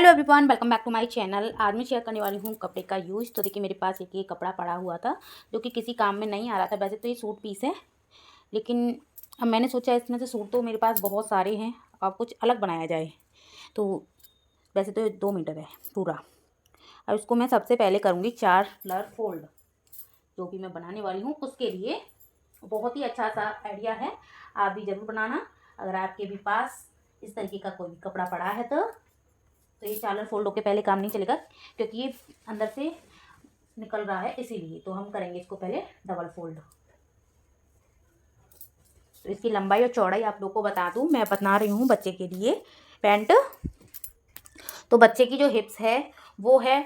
Hello everyone, welcome back to my channel. आज मैं share करने वाली हूँ कपड़े का यूज़। तो देखिए मेरे पास एक ये कपड़ा पड़ा हुआ था जो कि किसी काम में नहीं आ रहा था। वैसे तो ये सूट पीस है, लेकिन अब मैंने सोचा इसमें से सूट तो मेरे पास बहुत सारे हैं, अब कुछ अलग बनाया जाए। तो वैसे तो 2 मीटर है पूरा। अब इसको मैं सबसे पहले करूँगी 4 कलर फोल्ड, जो भी मैं बनाने वाली हूँ उसके लिए। बहुत ही अच्छा सा आइडिया है, आप भी ज़रूर बनाना अगर आपके भी पास इस तरीके का कोई कपड़ा पड़ा है। तो ये 4 फोल्ड होकर पहले काम नहीं चलेगा, क्योंकि ये अंदर से निकल रहा है, इसीलिए तो हम करेंगे इसको पहले डबल फोल्ड। तो इसकी लंबाई और चौड़ाई आप लोग को बता दूं, मैं बता रही हूँ बच्चे के लिए पैंट। तो बच्चे की जो हिप्स है वो है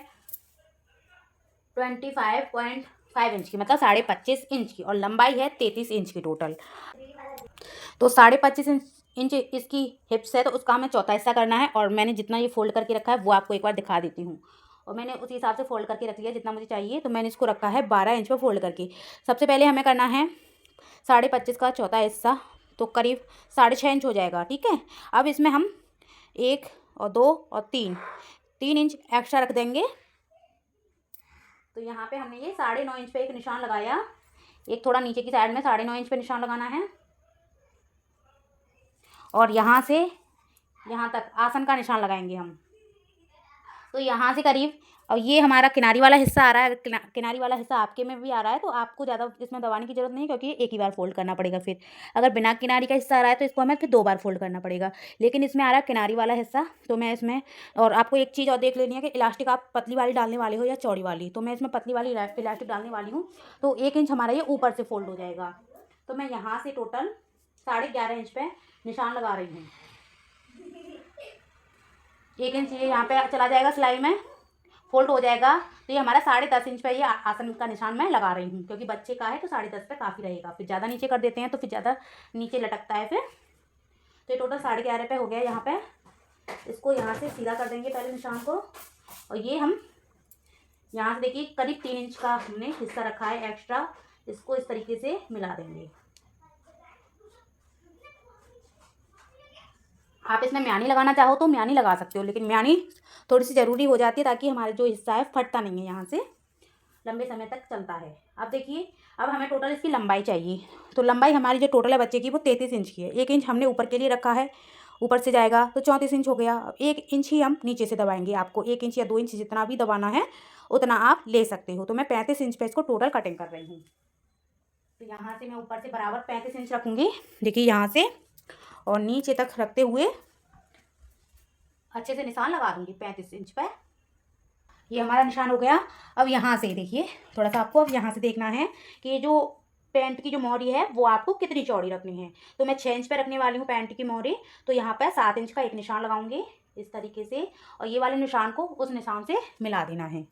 25.5 इंच की, मतलब 25.5 इंच की, और लंबाई है 33 इंच की टोटल। तो 25.5 इंच इसकी हिप्स है, तो उसका हमें चौथा हिस्सा करना है। और मैंने जितना ये फोल्ड करके रखा है वो आपको एक बार दिखा देती हूँ। और मैंने उसी हिसाब से फोल्ड करके रख लिया जितना मुझे चाहिए। तो मैंने इसको रखा है 12 इंच पर फोल्ड करके। सबसे पहले हमें करना है 25.5 का चौथा हिस्सा, तो करीब 6.5 इंच हो जाएगा। ठीक है, अब इसमें हम 1 और 2 और 3 इंच एक्स्ट्रा रख देंगे। तो यहाँ पे हमने ये 9.5 इंच पे एक निशान लगाया, एक थोड़ा नीचे की साइड में 9.5 इंच पे निशान लगाना है। और यहाँ से यहाँ तक आसन का निशान लगाएंगे हम। तो यहाँ से करीब, और ये हमारा किनारी वाला हिस्सा आ रहा है। किनारी वाला हिस्सा आपके में भी आ रहा है, तो आपको ज़्यादा इसमें दबाने की ज़रूरत नहीं है, क्योंकि एक ही बार फोल्ड करना पड़ेगा। फिर अगर बिना किनारी का हिस्सा आ रहा है तो इसको हमें फिर 2 बार फोल्ड करना पड़ेगा। लेकिन इसमें आ रहा है किनारी वाला हिस्सा, तो मैं इसमें, और आपको एक चीज़ और देख लेनी है कि इलास्टिक आप पतली वाली डालने वाले हो या चौड़ी वाली। तो मैं इसमें पतली वाली इलास्टिक डालने वाली हूँ, तो 1 इंच हमारा ये ऊपर से फोल्ड हो जाएगा। तो मैं यहाँ से टोटल 11.5 इंच पे निशान लगा रही हूँ। 1 इंच ये यहाँ पे चला जाएगा, सिलाई में फोल्ड हो जाएगा। तो ये हमारा 10.5 इंच पे ये आसन का निशान मैं लगा रही हूँ, क्योंकि बच्चे का है तो 10.5 पे काफ़ी रहेगा। फिर ज़्यादा नीचे कर देते हैं तो फिर ज़्यादा नीचे लटकता है फिर। तो ये टोटल 11.5 पे हो गया यहाँ पे। इसको यहाँ से सीधा कर देंगे पहले निशान को, और ये हम यहाँ से देखिए करीब 3 इंच का हमने हिस्सा रखा है एक्स्ट्रा, इसको इस तरीके से मिला देंगे। आप इसमें म्यानी लगाना चाहो तो म्यानी लगा सकते हो, लेकिन म्यानी थोड़ी सी ज़रूरी हो जाती है, ताकि हमारे जो हिस्सा है फटता नहीं है, यहाँ से लंबे समय तक चलता है। अब देखिए, अब हमें टोटल इसकी लंबाई चाहिए। तो लंबाई हमारी जो टोटल है बच्चे की वो 33 इंच की है। 1 इंच हमने ऊपर के लिए रखा है, ऊपर से जाएगा तो 34 इंच हो गया। अब 1 इंच ही हम नीचे से दबाएंगे। आपको 1 इंच या 2 इंच जितना भी दबाना है उतना आप ले सकते हो। तो मैं 35 इंच पे इसको टोटल कटिंग कर रही हूँ। तो यहाँ से मैं ऊपर से बराबर 35 इंच रखूँगी, देखिए यहाँ से, और नीचे तक रखते हुए अच्छे से निशान लगा दूंगी 35 इंच पर। ये हमारा निशान हो गया। अब यहाँ से देखिए, थोड़ा सा आपको अब यहाँ से देखना है कि ये जो पैंट की जो मोहरी है वो आपको कितनी चौड़ी रखनी है। तो मैं 6 इंच पे रखने वाली हूँ पैंट की मोहरी। तो यहाँ पर 7 इंच का एक निशान लगाऊंगी इस तरीके से, और ये वाले निशान को उस निशान से मिला देना है।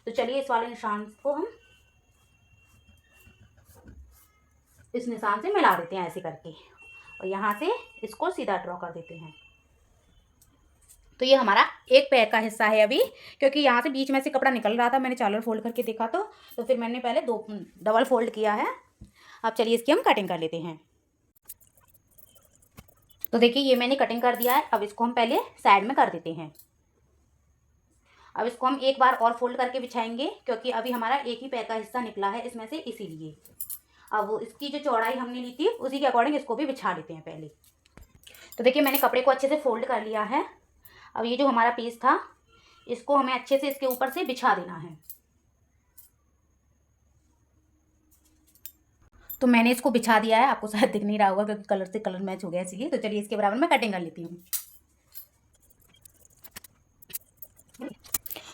तो चलिए इस वाले निशान को हम इस निशान से मिला देते हैं ऐसे करके, और यहाँ से इसको सीधा ड्रॉ कर देते हैं। तो ये हमारा एक पैर का हिस्सा है अभी, क्योंकि यहाँ से बीच में से कपड़ा निकल रहा था। मैंने 4 फोल्ड करके देखा तो फिर मैंने पहले 2 डबल फोल्ड किया है। अब चलिए इसकी हम कटिंग कर लेते हैं। तो देखिए ये मैंने कटिंग कर दिया है। अब इसको हम पहले साइड में कर देते हैं। अब इसको हम एक बार और फोल्ड करके बिछाएंगे, क्योंकि अभी हमारा एक ही पैर का हिस्सा निकला है इसमें से, इसीलिए। अब इसकी जो चौड़ाई हमने ली थी उसी के अकॉर्डिंग इसको भी बिछा लेते हैं पहले। तो देखिए मैंने कपड़े को अच्छे से फोल्ड कर लिया है। अब ये जो हमारा पीस था इसको हमें अच्छे से इसके ऊपर से बिछा देना है। तो मैंने इसको बिछा दिया है, आपको शायद दिख नहीं रहा होगा क्योंकि कलर से कलर मैच हो गया इसलिए। तो चलिए इसके बराबर मैं कटिंग कर लेती हूँ।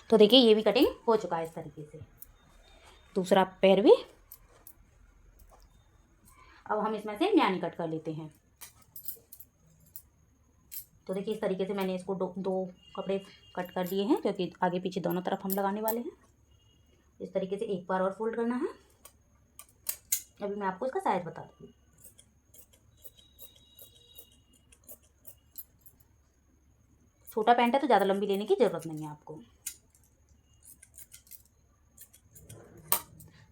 तो देखिए ये भी कटिंग हो चुका है इस तरीके से, दूसरा पैर भी। अब हम इसमें से म्यानी कट कर लेते हैं। तो देखिए इस तरीके से मैंने इसको दो कपड़े कट कर लिए हैं, क्योंकि आगे पीछे दोनों तरफ हम लगाने वाले हैं। इस तरीके से एक बार और फोल्ड करना है। अभी मैं आपको इसका साइज बता दूँगी। छोटा पैंट है तो ज़्यादा लंबी लेने की ज़रूरत नहीं है आपको।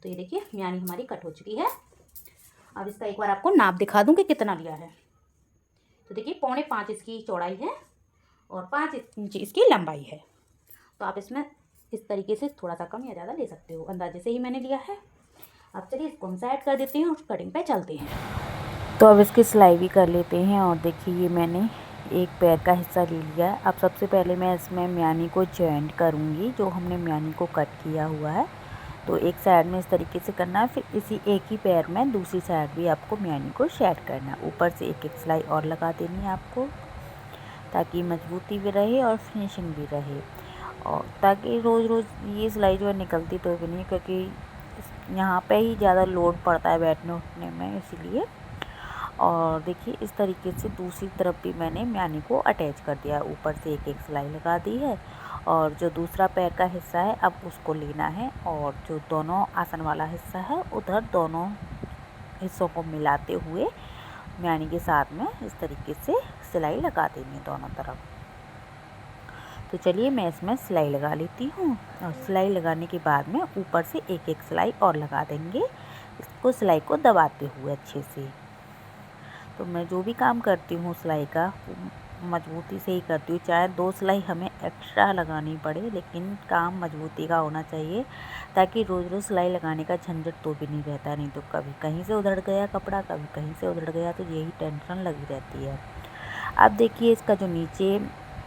तो ये देखिए म्यानी हमारी कट हो चुकी है। अब इसका एक बार आपको नाप दिखा दूँ कि कितना लिया है। तो देखिए 4.25 इसकी चौड़ाई है और 5 इंच इसकी लंबाई है। तो आप इसमें इस तरीके से थोड़ा सा कम या ज़्यादा ले सकते हो, अंदाजे से ही मैंने लिया है। अब चलिए इसको हम साइड कर देते हैं और कटिंग पे चलते हैं। तो अब इसकी सिलाई भी कर लेते हैं। और देखिए ये मैंने एक पैर का हिस्सा ले लिया है। अब सबसे पहले मैं इसमें म्यानी को जॉइंट करूँगी, जो हमने म्यानी को कट किया हुआ है। तो एक साइड में इस तरीके से करना है, फिर इसी एक ही पैर में दूसरी साइड भी आपको म्यानी को सेट करना है। ऊपर से एक सिलाई और लगा देनी है आपको, ताकि मजबूती भी रहे और फिनिशिंग भी रहे, और ताकि रोज़ रोज़ ये सिलाई जो है निकलती तो भी नहीं, क्योंकि यहाँ पे ही ज़्यादा लोड पड़ता है बैठने उठने में, इसीलिए। और देखिए इस तरीके से दूसरी तरफ भी मैंने म्यानी को अटैच कर दिया, ऊपर से एक सिलाई लगा दी है। और जो दूसरा पैर का हिस्सा है अब उसको लेना है, और जो दोनों आसन वाला हिस्सा है उधर दोनों हिस्सों को मिलाते हुए म्यानी के साथ में इस तरीके से सिलाई लगा देनी है दोनों तरफ। तो चलिए मैं इसमें सिलाई लगा लेती हूँ, और सिलाई लगाने के बाद में ऊपर से एक सिलाई और लगा देंगे, इसको सिलाई को दबाते हुए अच्छे से। तो मैं जो भी काम करती हूँ सिलाई का मजबूती से ही करती हूँ, चाहे 2 सिलाई हमें एक्स्ट्रा लगानी पड़े, लेकिन काम मजबूती का होना चाहिए, ताकि रोज़ रोज़ सिलाई लगाने का झंझट तो भी नहीं रहता। नहीं तो कभी कहीं से उधड़ गया कपड़ा, कभी कहीं से उधड़ गया, तो यही टेंशन लगी रहती है। अब देखिए इसका जो नीचे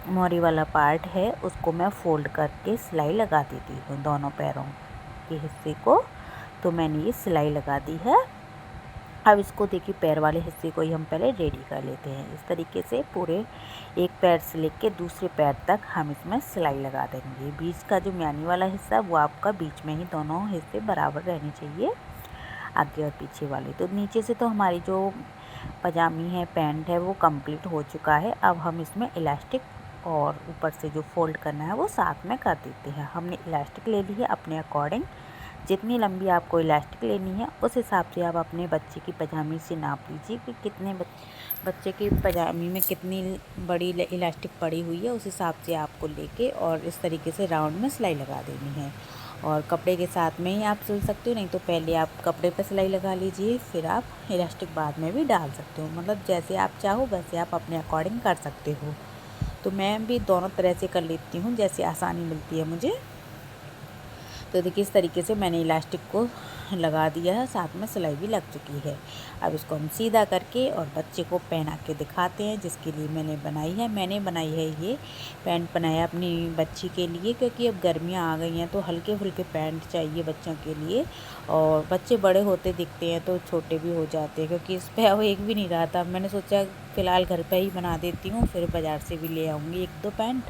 मोरी वाला पार्ट है उसको मैं फोल्ड करके सिलाई लगा देती हूँ दोनों पैरों के हिस्से को। तो मैंने ये सिलाई लगा दी है। अब इसको देखिए पैर वाले हिस्से को ही हम पहले रेडी कर लेते हैं। इस तरीके से पूरे एक पैर से लेके दूसरे पैर तक हम इसमें सिलाई लगा देंगे। बीच का जो म्यानी वाला हिस्सा वो आपका बीच में ही दोनों हिस्से बराबर रहने चाहिए, आगे और पीछे वाले। तो नीचे से तो हमारी जो पजामी है, पैंट है, वो कंप्लीट हो चुका है। अब हम इसमें इलास्टिक और ऊपर से जो फोल्ड करना है वो साथ में कर देते हैं। हमने इलास्टिक ले ली है अपने अकॉर्डिंग, जितनी लंबी आपको इलास्टिक लेनी है उस हिसाब से आप अपने बच्चे की पजामी से नाप लीजिए कि कितने बच्चे की पजामी में कितनी बड़ी इलास्टिक पड़ी हुई है, उस हिसाब से आपको लेके और इस तरीके से राउंड में सिलाई लगा देनी है। और कपड़े के साथ में ही आप सिल सकते हो, नहीं तो पहले आप कपड़े पर सिलाई लगा लीजिए, फिर आप इलास्टिक बाद में भी डाल सकते हो। मतलब जैसे आप चाहो वैसे आप अपने अकॉर्डिंग कर सकते हो। तो मैं भी दोनों तरह से कर लेती हूँ, जैसे आसानी मिलती है मुझे। तो देखिए इस तरीके से मैंने इलास्टिक को लगा दिया है, साथ में सिलाई भी लग चुकी है। अब इसको हम सीधा करके और बच्चे को पहना के दिखाते हैं, जिसके लिए मैंने बनाई है ये पैंट बनाया अपनी बच्ची के लिए, क्योंकि अब गर्मियाँ आ गई हैं तो हल्के फुल्के पैंट चाहिए बच्चों के लिए। और बच्चे बड़े होते दिखते हैं तो छोटे भी हो जाते हैं, क्योंकि इस पर वो एक भी नहीं रहा था। मैंने सोचा फ़िलहाल घर पर ही बना देती हूँ, फिर बाज़ार से भी ले आऊँगी 1-2 पैंट।